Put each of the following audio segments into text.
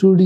2D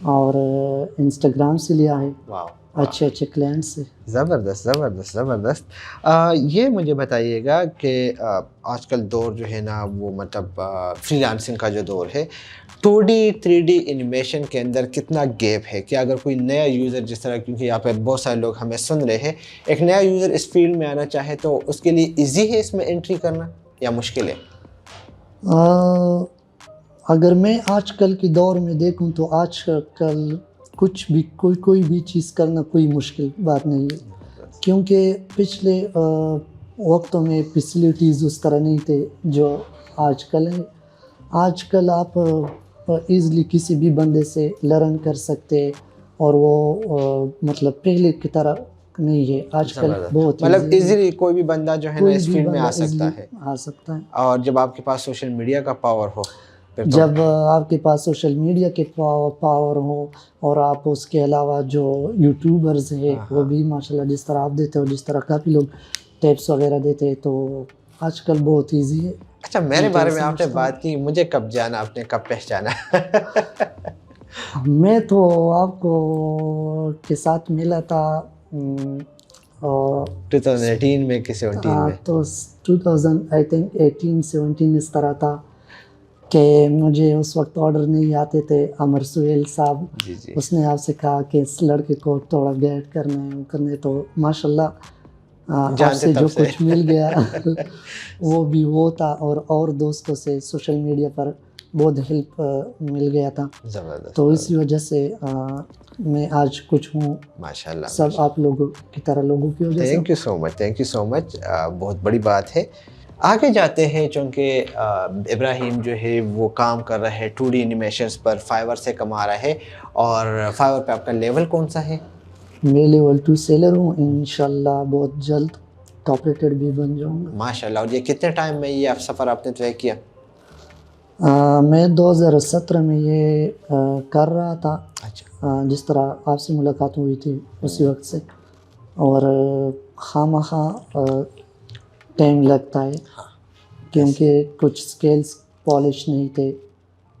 اور Instagram سے لیا ہے واو، اچھے اچھے کلائنٹ سے. زبردست زبردست زبردست. یہ مجھے بتائیے گا کہ آج کل دور جو ہے نا وہ مطلب فری لانسنگ کا جو دور ہے 2D 3D انیمیشن کے اندر کتنا گیپ ہے؟ کہ اگر کوئی نیا یوزر، جس طرح کیونکہ یہاں پہ بہت سارے لوگ ہمیں سن رہے ہیں، ایک نیا یوزر اس فیلڈ میں آنا چاہے تو اس کے لیے ایزی ہے اس میں انٹری کرنا یا مشکل ہے؟ اگر میں آج کل کے دور میں دیکھوں تو آج کل کچھ بھی کوئی بھی چیز کرنا کوئی مشکل بات نہیں ہے، کیونکہ پچھلے وقتوں میں فیسلٹیز اس طرح نہیں تھے جو آج کل ہیں. آج کل آپ ایزلی کسی بھی بندے سے لرن کر سکتے، اور وہ مطلب پہلے کی طرح نہیں ہے. آج کل بہت مطلب ایزیلی کوئی بھی بندہ جو ہے نا کوئی اس بھی فیلڈ میں بندہ آ سکتا ہے، آ سکتا ہے. اور جب آپ کے پاس سوشل میڈیا کا پاور ہو. جب آپ کے پاس سوشل میڈیا کے پاور ہوں، اور آپ اس کے علاوہ جو یوٹیوبرز ہیں وہ بھی ماشاءاللہ جس طرح آپ دیتے ہو، جس طرح کافی لوگ ٹیپس وغیرہ دیتے ہیں، تو آج کل بہت ایزی ہے. اچھا، میرے بارے میں آپ نے بات کی، مجھے کب جانا، آپ نے کب پہچانا؟ میں تو آپ کو کے ساتھ ملا تھا 2018 میں کہ 17 میں؟ تو 2018-17 اس طرح تھا کہ مجھے اس وقت آرڈر نہیں آتے تھے. عمر سہیل صاحب، اس نے آپ سے کہا کہ اس لڑکے کو تھوڑا گائیڈ کرنے تو ماشاءاللہ آپ سے جو کچھ مل گیا وہ بھی وہ تھا، اور دوستوں سے سوشل میڈیا پر بہت ہیلپ مل گیا تھا. تو اسی وجہ سے میں آج کچھ ہوں ماشاءاللہ، سب آپ لوگوں کی طرح لوگوں کی وجہ سے. Thank you so much, thank you so much, بہت بڑی بات ہے. آگے جاتے ہیں، چونکہ ابراہیم جو ہے وہ کام کر رہا ہے 2D انیمیشنز پر، فائیور سے کما رہا ہے، اور فائیور پہ آپ کا لیول کون سا ہے؟ میں لیول 2 سیلر ہوں، انشاءاللہ بہت جلد ٹاپ ریٹڈ بھی بن جاؤں گا. ماشاءاللہ. اور یہ کتنے ٹائم میں یہ سفر آپ نے طے کیا؟ میں 2017 میں یہ کر رہا تھا. اچھا، جس طرح آپ سے ملاقات ہوئی تھی اسی وقت سے، اور خواہ ٹائم لگتا ہے کیونکہ کچھ سکیلز پالش نہیں تھے،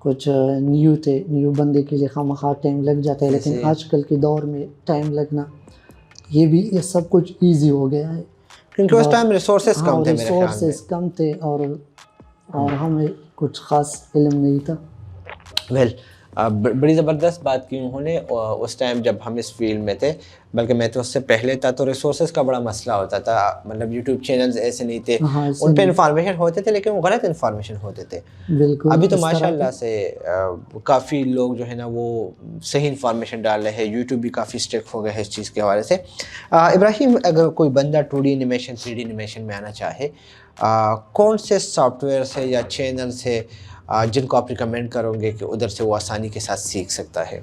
کچھ نیو بندے کے لیے خواہ ٹائم لگ جاتا ہے. لیکن آج کل کے دور میں ٹائم لگنا یہ سب کچھ ایزی ہو گیا ہے، کیونکہ اس ٹائم ریسورسز کم تھے، میرے خیال میں ریسورسز کم تھے، اور ہمیں کچھ خاص علم نہیں تھا. بڑی زبردست بات کی انہوں نے. اس ٹائم جب ہم اس فیلڈ میں تھے، بلکہ میں تو اس سے پہلے تھا، تو ریسورسز کا بڑا مسئلہ ہوتا تھا. مطلب یوٹیوب چینلز ایسے نہیں تھے، ان پہ انفارمیشن ہوتے تھے لیکن وہ غلط انفارمیشن ہوتے تھے. بالکل. ابھی تو ماشاءاللہ سے کافی لوگ جو ہے نا وہ صحیح انفارمیشن ڈال رہے ہیں. یوٹیوب بھی کافی اسٹرکٹ ہو گئے ہے اس چیز کے حوالے سے. ابراہیم، اگر کوئی بندہ 2D انیمیشن 3D انیمیشن میں آنا چاہے، کون سے سافٹ ویئرس ہے یا چینلس ہے جن کو آپ ریکمینڈ کرو گے کہ ادھر سے وہ آسانی کے ساتھ سیکھ سکتا ہے؟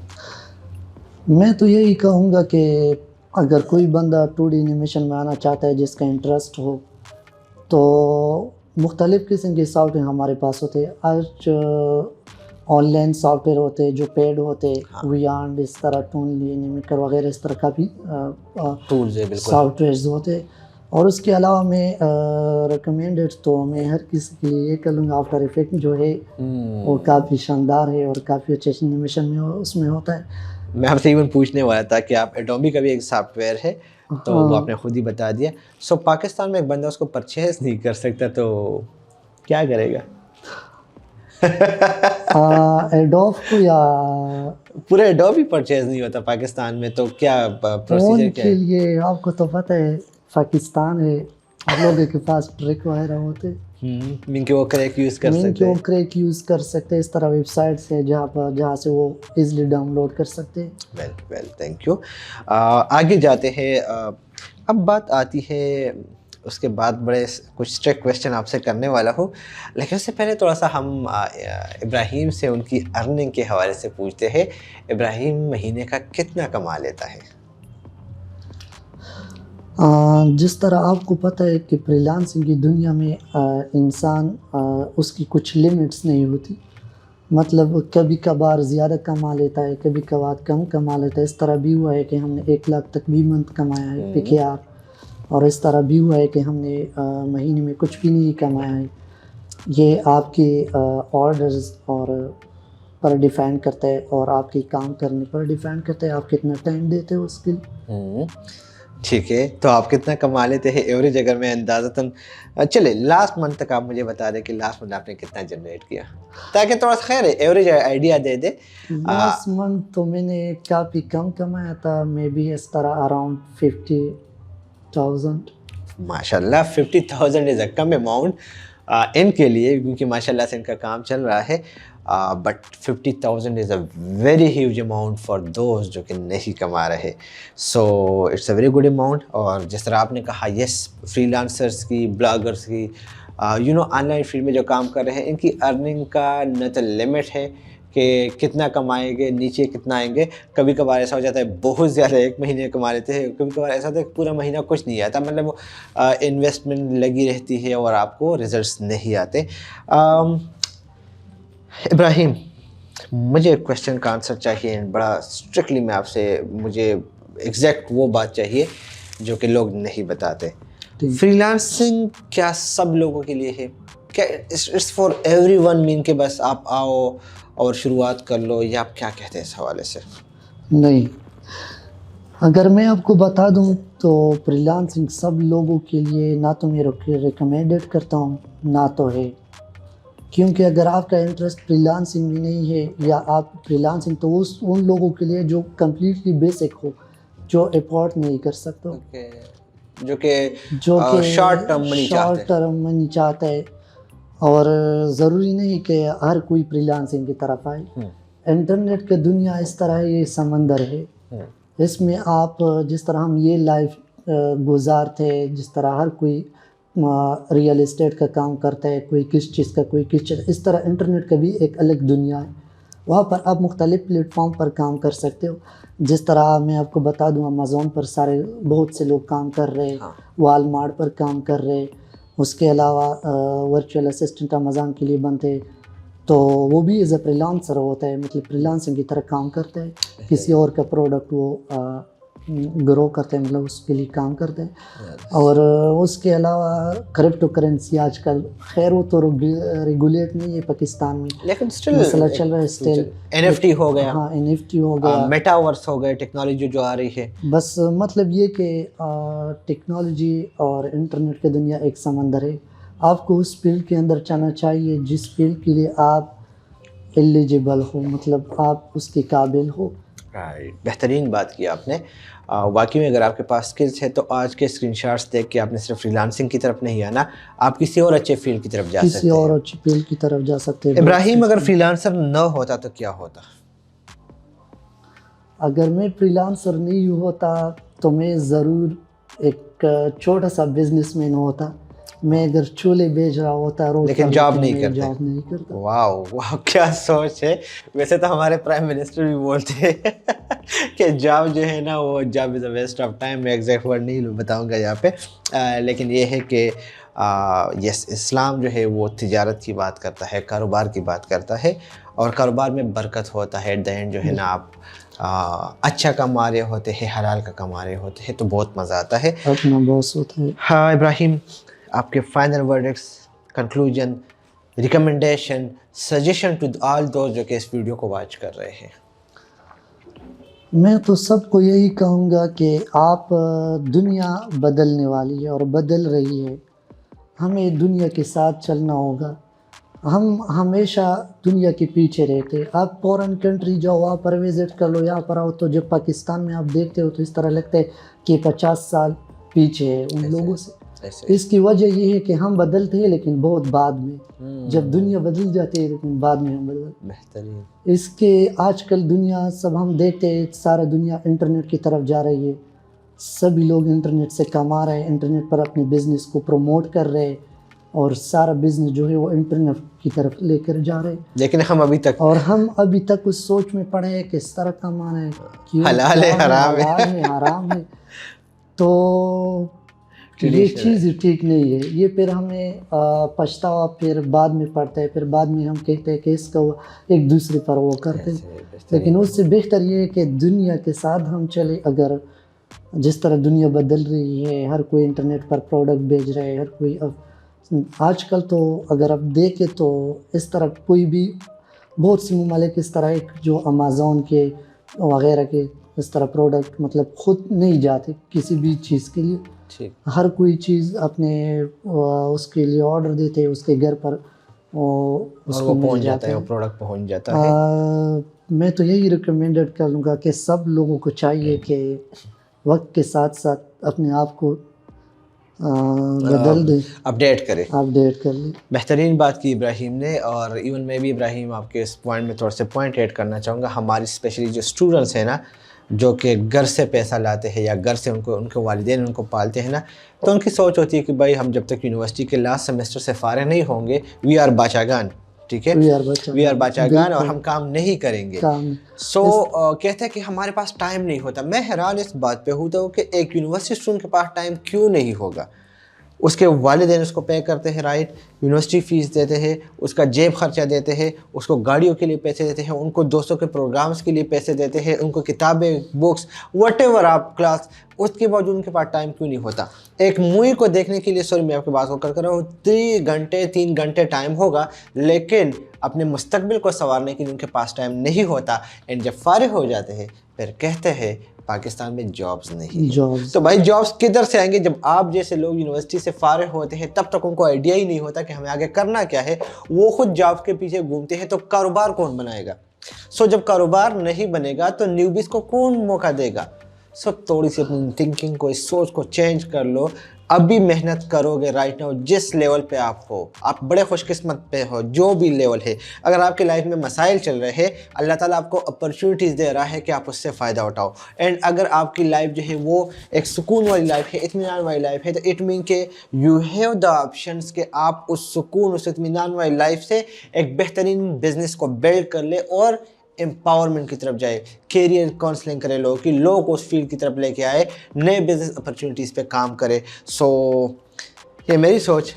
میں تو یہی کہوں گا کہ اگر کوئی بندہ 2D انیمیشن میں آنا چاہتا ہے، جس کا انٹرسٹ ہو، تو مختلف قسم کے سافٹ ویئر ہمارے پاس ہوتے ہیں. آج آن لائن سافٹ ویئر ہوتے جو پیڈ ہوتے، ویانڈ، اس طرح ٹونلی، اینیمیکر وغیرہ، اس طرح کا بھی ٹولز ہے سافٹ ویئرز ہوتے. اور اس کے علاوہ میں ریکمینڈڈ تو میں ہر کسی کے لیے یہ کر لوں گا، آفٹر افیکٹ جو ہے وہ کافی شاندار ہے اور کافی اچھے انیمیشن میں اس میں ہوتا ہے. میں آپ سے ایون پوچھنے والا تھا کہ آپ ایڈوبی کا بھی ایک سافٹ ویئر ہے، تو وہ آپ نے خود ہی بتا دیا. سو پاکستان میں ایک بندہ اس کو پرچیز نہیں کر سکتا تو کیا کرے گا؟ ایڈوب کو یا پورے ایڈوبی پرچیز نہیں ہوتا پاکستان میں، تو کیا پروسیجر کیا ہے؟ کے لیے آپ کو تو پتہ ہے پاکستان ہے، آپ لوگوں کے پاس ٹرک وغیرہ ہوتے، من کے وہ کریک یوز کر سکتے ہیں. کریک یوز کر سکتے. اس طرح ویب سائٹس ہے جہاں سے وہ ایزلی ڈاؤن لوڈ کر سکتے. Well thank you. آگے جاتے ہیں. اب بات آتی ہے، اس کے بعد بڑے کچھ اسٹریک کویسچن آپ سے کرنے والا ہوں، لیکن اس سے پہلے تھوڑا سا ہم ابراہیم سے ان کی ارننگ کے حوالے سے پوچھتے ہیں. ابراہیم مہینے کا کتنا کما لیتا ہے؟ جس طرح آپ کو پتہ ہے کہ فری لانسنگ کی دنیا میں انسان اس کی کچھ لیمٹس نہیں ہوتی. مطلب کبھی کبھار زیادہ کما لیتا ہے، کبھی کبھار کم کما لیتا ہے. اس طرح بھی ہوا ہے کہ ہم نے 1 لاکھ تک بھی منتھ کمایا ہے PKR، اور اس طرح بھی ہوا ہے کہ ہم نے مہینے میں کچھ بھی نہیں کمایا ہے. یہ آپ کے آرڈرز اور پر ڈیپینڈ کرتا ہے اور آپ کے کام کرنے پر ڈیپینڈ کرتا ہے آپ کتنا ٹائم دیتے ہو اس کے لیے. ٹھیک ہے, تو آپ کتنا کما لیتے ہیں ایوریج, اگر میں اندازتاً چلے لاسٹ منتھ تک آپ مجھے بتا دیں کہ لاسٹ منتھ آپ نے کتنا جنریٹ کیا, تاکہ تھوڑا سا خیر ایوریج آئیڈیا دے دے. لاسٹ منتھ تو میں نے کافی کم کمایا تھا, مے بی اس طرح اراؤنڈ 50,000. ماشاء اللہ 50,000 از اے کم اماؤنٹ ان کے لیے, کیونکہ ماشاء اللہ سے ان کا کام چل رہا ہے, but 50,000 is a very huge amount for those جو کہ نہیں کما رہے. So it's a very good amount. اور جس طرح آپ نے کہا یس, فری لانسرس کی, بلاگرس کی, آن لائن فیلڈ میں جو کام کر رہے ہیں, ان کی ارننگ کا نہ تو لمٹ ہے کہ کتنا کمائیں گے, نیچے کتنا آئیں گے. کبھی کبھار ایسا ہو جاتا ہے بہت زیادہ ایک مہینے کما لیتے ہیں, کبھی کبھار ایسا ہوتا ہے کہ پورا مہینہ کچھ نہیں آتا, مطلب انویسٹمنٹ لگی رہتی ہے اور آپ کو ریزلٹس نہیں آتے. ابراہیم, مجھے ایک کویشچن کا آنسر چاہیے, بڑا اسٹرکٹلی میں آپ سے, مجھے ایگزیکٹ وہ بات چاہیے جو کہ لوگ نہیں بتاتے. فری لانسنگ کیا سب لوگوں کے لیے ہے؟ کیا اٹس فار ایوری ون, مین کہ بس آپ آؤ اور شروعات کر لو, یا آپ کیا کہتے ہیں اس حوالے سے؟ نہیں, اگر میں آپ کو بتا دوں تو فری لانسنگ سب لوگوں کے لیے نہ تو میں ریکمینڈڈ کرتا ہوں نہ تو ہے, کیونکہ اگر آپ کا انٹرسٹ فری لانسنگ میں نہیں ہے یا آپ فری لانسنگ تو ان لوگوں کے لیے جو کمپلیٹلی بیسک ہو, جو افورڈ نہیں کر سکتے, جو کہ شارٹ ٹرم منی چاہتا ہے. اور ضروری نہیں کہ ہر کوئی فری لانسنگ کی طرف آئے. انٹرنیٹ کی دنیا اس طرح یہ سمندر ہے, اس میں آپ جس طرح ہم یہ لائف گزارتے, جس طرح ہر کوئی ریئل اسٹیٹ کا کام کرتا ہے, کوئی کس چیز کا, کوئی کس چیز, اس طرح انٹرنیٹ کا بھی ایک الگ دنیا ہے. وہاں پر آپ مختلف پلیٹ فارم پر کام کر سکتے ہو. جس طرح میں آپ کو بتا دوں, امیزون پر بہت سے لوگ کام کر رہے, والمارٹ پر کام کر رہے, اس کے علاوہ ورچوئل اسسٹنٹ امیزون کے لیے بنتے, تو وہ بھی ایز اے فری لانسر ہوتا ہے, مطلب فری لانسنگ کی طرح کام کرتا ہے, کسی اور کا پروڈکٹ وہ گرو کرتے ہیں, مطلب اس کے لیے کام کرتے ہیں. اور اس کے علاوہ کرپٹو کرنسی آج کل, خیر وہ تو ریگولیٹ نہیں ہے پاکستان میں, لیکن مسئلہ چل رہا ہے اسٹل. NFT ہو گیا, ہاں NFT ہو گیا, میٹاورس ہو گئے, ٹیکنالوجی جو آ رہی ہے. بس مطلب یہ کہ ٹیکنالوجی اور انٹرنیٹ کی دنیا ایک سمندر ہے. آپ کو اس فیلڈ کے اندر چلنا چاہیے جس فیلڈ کے لیے آپ ایلیجیبل ہو, مطلب آپ اس کے قابل ہو. بہترین بات کی آپ نے. واقعی میں اگر آپ کے پاس سکلز ہے تو آج کے اسکرین شاٹس دیکھ کے آپ نے صرف فری لانسنگ کی طرف نہیں آنا, آپ کسی اور اچھے فیلڈ کی طرف جا سکتے ہیں. کسی اور اچھی فیلڈ کی طرف جا سکتے ہیں. ابراہیم, اگر فری لانسر نہ ہوتا تو کیا ہوتا؟ اگر میں فری لانسر نہیں ہوتا تو میں ضرور ایک چھوٹا سا بزنس مین ہوتا. میں اگر چولہے بیچ رہا ہوتا روڈ, لیکن جاب نہیں کرتا. واو واو, کیا سوچ ہے. ویسے تو ہمارے پرائم منسٹر بھی بولتے ہیں کہ جاب جو ہے نا وہ job is a waste of time. میں ایگزیکٹ ورڈ نہیں بتاؤں گا یہاں پہ, لیکن یہ ہے کہ یس, اسلام جو ہے وہ تجارت کی بات کرتا ہے, کاروبار کی بات کرتا ہے, اور کاروبار میں برکت ہوتا ہے. ایٹ دا اینڈ جو ہے نا آپ اچھا کما رہے ہوتے ہیں, حلال کا کما رہے ہوتے ہیں, تو بہت مزہ آتا ہے, اپنا باس ہوتا ہے. ہاں ابراہیم, آپ کے final verdicts, conclusion, recommendation, suggestion to all those جو کہ اس ویڈیو کو واچ کر رہے ہیں. میں تو سب کو یہی کہوں گا کہ آپ, دنیا بدلنے والی ہے اور بدل رہی ہے, ہمیں دنیا کے ساتھ چلنا ہوگا. ہم ہمیشہ دنیا کے پیچھے رہتے. آپ فورن کنٹری جاؤ, وہاں پر وزٹ کر لو, یہاں پر آؤ تو جب پاکستان میں آپ دیکھتے ہو تو اس طرح لگتا ہے کہ 50 سال پیچھے ہے ان لوگوں سے. اس کی وجہ یہ ہے کہ ہم بدلتے ہیں لیکن بہت بعد میں, جب دنیا بدل جاتی ہے لیکن بعد میں ہم بدلتے. بہترین. اس کے آج کل دنیا سب ہم دیکھتے ہیں, سارا دنیا انٹرنیٹ کی طرف جا رہی ہے. سبھی لوگ انٹرنیٹ سے کما رہے ہیں, انٹرنیٹ پر اپنے بزنس کو پروموٹ کر رہے ہیں, اور سارا بزنس جو ہے وہ انٹرنیٹ کی طرف لے کر جا رہے ہیں. لیکن ہم ابھی تک اس سوچ میں پڑے ہیں کہ اس طرح کمانا ہے, حلال ہے حرام ہے. تو یہ چیز ٹھیک نہیں ہے. یہ پھر ہمیں پچھتاوا پھر بعد میں پڑتا ہے, پھر بعد میں ہم کہتے ہیں کہ اس کا ایک دوسرے پر وہ کرتے ہیں. لیکن اس سے بہتر یہ ہے کہ دنیا کے ساتھ ہم چلے. اگر جس طرح دنیا بدل رہی ہے, ہر کوئی انٹرنیٹ پر پروڈکٹ بیچ رہا ہے, ہر کوئی. اب آج کل تو اگر آپ دیکھیں تو اس طرح کوئی بھی بہت سی ممالک اس طرح ایک جو امیزون کے وغیرہ کے اس طرح پروڈکٹ مطلب خود نہیں جاتے کسی بھی چیز کے لیے، ٹھیک، ہر کوئی چیز اپنے اس کے لیے آرڈر دیتے اس کے گھر پر اس اور کو وہ مل پہنچ جاتا جاتا ہے، ہے۔ وہ پروڈکٹ پہنچ جاتا ہے۔ میں تو یہی ریکمینڈڈ کروں گا کہ سب لوگوں کو چاہیے کہ وقت کے ساتھ ساتھ اپنے آپ کو بدل دیں، اپڈیٹ کرے۔ اپڈیٹ کر لیں۔ بہترین بات کی ابراہیم نے، اور ایون میں بھی ابراہیم آپ کے اس پوائنٹ میں تھوڑا سے پوائنٹ ایڈ کرنا چاہوں گا۔ ہماری اسپیشلی جو اسٹوڈنٹس ہیں نا، جو کہ گھر سے پیسہ لاتے ہیں یا گھر سے ان کے والدین ان کو پالتے ہیں نا، تو ان کی سوچ ہوتی ہے کہ بھائی ہم جب تک یونیورسٹی کے لاسٹ سیمسٹر سے فارغ نہیں ہوں گے، وی آر باچاگان، ٹھیک ہے، وی آر باچاگان، اور ہم کام نہیں کریں گے۔ سو کہتے ہیں کہ ہمارے پاس ٹائم نہیں ہوتا۔ میں حیران اس بات پہ ہوتا ہوں کہ ایک یونیورسٹی اسٹوڈنٹ کے پاس ٹائم کیوں نہیں ہوگا؟ اس کے والدین اس کو پے کرتے ہیں، رائٹ، یونیورسٹی فیس دیتے ہیں، اس کا جیب خرچہ دیتے ہیں، اس کو گاڑیوں کے لیے پیسے دیتے ہیں، ان کو دوستوں کے پروگرامز کے لیے پیسے دیتے ہیں، ان کو کتابیں، بکس، واٹ ایور آپ کلاس، اس کے باوجود ان کے پاس ٹائم کیوں نہیں ہوتا؟ ایک مووی کو دیکھنے کے لیے، سوری میں آپ کی بات کو کر رہا ہوں، 3 گھنٹے ٹائم ہوگا، لیکن اپنے مستقبل کو سنوارنے کے لیے ان کے پاس ٹائم نہیں ہوتا۔ اینڈ جب فارغ ہو جاتے ہیں پھر کہتے ہیں پاکستان میں جابز نہیں ہیں۔ تو بھائی جابز کدھر سے آئیں گے؟ جب آپ جیسے لوگ یونیورسٹی سے فارغ ہوتے ہیں تب تک ان کو آئیڈیا ہی نہیں ہوتا کہ ہمیں آگے کرنا کیا ہے، وہ خود جاب کے پیچھے گھومتے ہیں، تو کاروبار کون بنائے گا؟ سو جب کاروبار نہیں بنے گا تو نیوبیز کو کون موقع دے گا؟ سو تھوڑی سی اپنی تھنکنگ کو، اس سوچ کو چینج کر لو۔ ابھی محنت کرو گے رائٹ ناؤ، جس لیول پہ آپ ہو، آپ بڑے خوش قسمت پہ ہو، جو بھی لیول ہے، اگر آپ کے لائف میں مسائل چل رہے ہیں، اللہ تعالیٰ آپ کو اپرچونیٹیز دے رہا ہے کہ آپ اس سے فائدہ اٹھاؤ۔ اینڈ اگر آپ کی لائف جو ہے وہ ایک سکون والی لائف ہے، اطمینان والی لائف ہے، تو اٹ مین کہ یو ہیو دا آپشنس کہ آپ اس سکون، اس اطمینان والی لائف سے ایک بہترین بزنس کو بلڈ کر لے اور امپاورمنٹ کی طرف جائے، کیریئر کاؤنسلنگ کرے لوگ کہ لوگ اس فیلڈ کی طرف لے کے آئے، نئے بزنس اپرچونیٹیز پہ کام کرے۔ سو یہ میری سوچ۔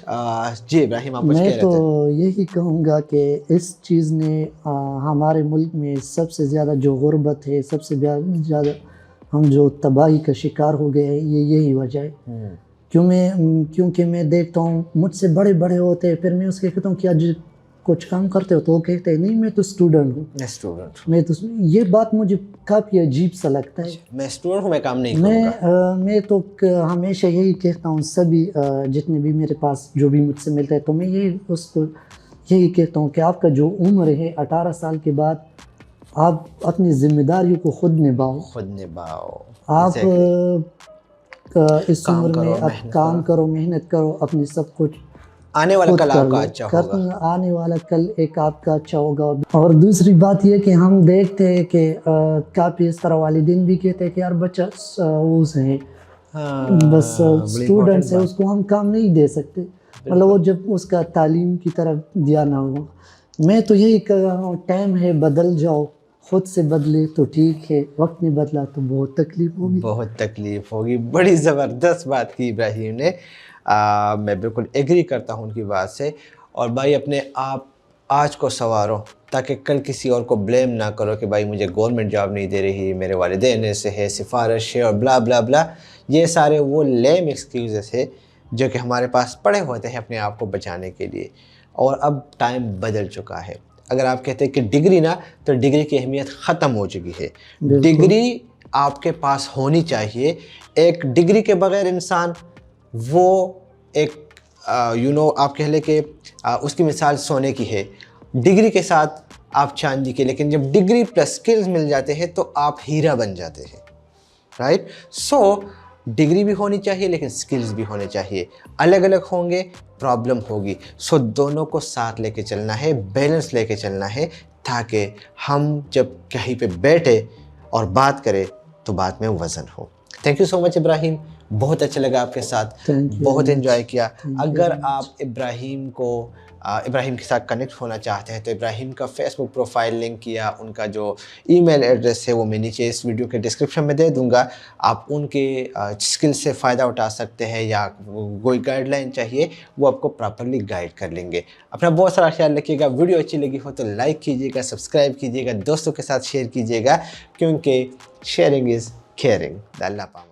جی ابراہیم، آپ کچھ کہہ رہے تھے؟ میں تو یہی کہوں گا کہ اس چیز نے ہمارے ملک میں سب سے زیادہ جو غربت ہے، سب سے زیادہ ہم جو تباہی کا شکار ہو گئے ہیں، یہی وجہ ہے۔ کیونکہ میں دیکھتا ہوں مجھ سے بڑے بڑے ہوتے ہیں، پھر میں اس کے کہتا ہوں کہ آج کچھ کام کرتے ہو، تو وہ کہتے ہیں نہیں میں تو اسٹوڈنٹ ہوں، میں تو، یہ بات مجھے کافی عجیب سا لگتا ہے۔ میں اسٹوڈنٹ ہوں، میں کام نہیں کروں گا۔ میں تو ہمیشہ یہی کہتا ہوں، سبھی جتنے بھی میرے پاس جو بھی مجھ سے ملتا ہے، تو میں اس کو یہی کہتا ہوں کہ آپ کا جو عمر ہے 18 سال کے بعد، آپ اپنی ذمہ داریوں کو خود نبھاؤ۔ آپ اس عمر میں اب کام کرو، محنت کرو، اپنی سب کچھ، آنے والا کل آپ کا اچھا ہوگا، آنے والا کل ایک آپ کا اچھا ہوگا۔ اور دوسری بات یہ کہ ہم دیکھتے ہیں کہ کافی اس طرح والدین بھی کہتے ہیں کہ یار بچہ وہ ہے، بس اسٹوڈنٹس ہے، اس کو ہم کام نہیں دے سکتے، مطلب وہ جب اس کا تعلیم کی طرف دھیان ہوگا۔ میں تو یہی کہہ رہا ہوں، ٹائم ہے، بدل جاؤ، خود سے بدلے تو ٹھیک ہے، وقت نہیں بدلا تو بہت تکلیف ہوگی۔ بڑی زبردست بات کی ابراہیم نے، میں بالکل ایگری کرتا ہوں ان کی بات سے۔ اور بھائی اپنے آپ آج کو سنوارو تاکہ کل کسی اور کو بلیم نہ کرو کہ بھائی مجھے گورنمنٹ جاب نہیں دے رہی، میرے والدین ایسے ہے، سفارش ہے، اور بلا بلا بلا۔ یہ سارے وہ لیم ایکسکیوزز ہے جو کہ ہمارے پاس پڑے ہوتے ہیں اپنے آپ کو بچانے کے لیے۔ اور اب ٹائم بدل چکا ہے۔ اگر آپ کہتے ہیں کہ ڈگری نا، تو ڈگری کی اہمیت ختم ہو چکی ہے۔ ڈگری آپ کے پاس ہونی چاہیے۔ ایک ڈگری کے بغیر انسان وہ ایک آپ کہہ لیں کہ اس کی مثال سونے کی ہے، ڈگری کے ساتھ آپ چاندی کے، لیکن جب ڈگری پلس سکلز مل جاتے ہیں تو آپ ہیرا بن جاتے ہیں، رائٹ؟ سو ڈگری بھی ہونی چاہیے لیکن سکلز بھی ہونے چاہیے، الگ الگ ہوں گے پرابلم ہوگی۔ سو دونوں کو ساتھ لے کے چلنا ہے، بیلنس لے کے چلنا ہے، تاکہ ہم جب کہیں پہ بیٹھے اور بات کریں تو بات میں وزن ہو۔ تھینک یو سو مچ ابراہیم، بہت اچھا لگا آپ کے ساتھ، بہت انجوائے کیا۔ اگر آپ ابراہیم کے ساتھ کنیکٹ ہونا چاہتے ہیں تو ابراہیم کا فیس بک پروفائل لنک یا ان کا جو ای میل ایڈریس ہے وہ میں نیچے اس ویڈیو کے ڈسکرپشن میں دے دوں گا۔ آپ ان کے اسکل سے فائدہ اٹھا سکتے ہیں، یا کوئی گائیڈ لائن چاہیے وہ آپ کو پراپرلی گائیڈ کر لیں گے۔ اپنا بہت سارا خیال رکھیے گا۔ ویڈیو اچھی لگی ہو تو لائک کیجیے گا، سبسکرائب کیجیے گا، دوستوں کے ساتھ شیئر کیجیے گا، کیونکہ شیئرنگ از کیئرنگ۔ اللہ پاک۔